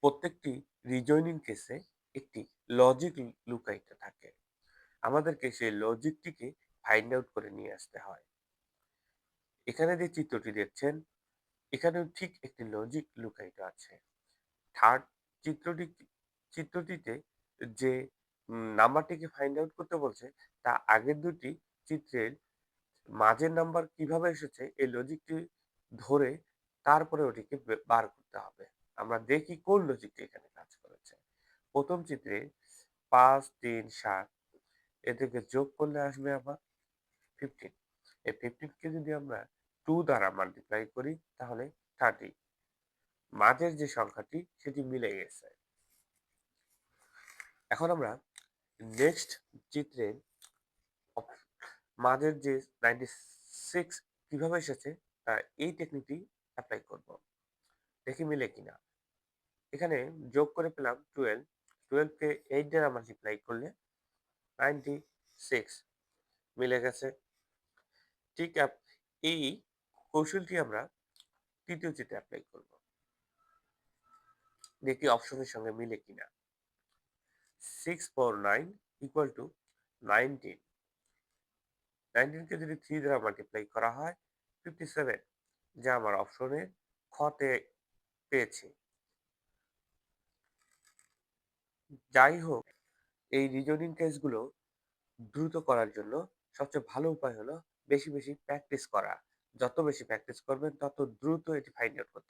প্রত্যেকটি রিজয়নিং কেসে একটি লজিক লুকায়িত থাকে। আমাদেরকে সেই লজিকটিকে ফাইন্ড আউট করে নিয়ে আসতে হয়। এখানে যে চিত্রটি দেখছেন, এখানেও ঠিক একটি লজিক লুকায়িত আছে। থার্ড চিত্রটি চিত্রটিতে যে নাম্বারটিকে ফাইন্ড আউট করতে বলছে, তা আগের দুটি চিত্রের মাঝের নাম্বার কিভাবে এসেছে এই লজিকটি ধরে তারপরে ওটিকে বার করতে হবে। আমরা দেখি কোন লজিকটি এখানে কাজ করেছে। প্রথম চিত্রে ৫, ৩, ৭ এদেরকে যোগ করলে আসবে আবার 15। এই 15 কে যদি আমরা 2 দ্বারা মাল্টিপ্লাই করি তাহলে 30। মাঝের যে সংখ্যাটি সেটি মিলে গেছে। এখন আমরা নেক্সট চিত্রে অপ মাঝের যে 96 কিভাবে এসেছে এই টেকনিকটি এপ্লাই করব। দেখি মিলে কিনা। এখানে যোগ করে পেলাম 12, 12 কে 8 দ্বারা মাল্টিপ্লাই করলে 96 মিলে গেছে। ঠিক এই কৌশলটি আমরা তৃতীয় চিত্রে এপ্লাই করব। দেখি অপশনের সঙ্গে মিলে কিনা। 6 4 9 equal to 19। 19 কে যদি 3 দ্বারা মাল্টিপ্লাই করা হয় 57, যা আমার অপশনে খতে পেয়েছি। যাই হোক, এই রিজনিং টেস্টগুলো দ্রুত করার জন্য সবচেয়ে ভালো উপায় হলো বেশি বেশি প্র্যাকটিস করা। যত বেশি প্র্যাকটিস করবেন তত দ্রুত এটি ফাইন্ড আউট করতে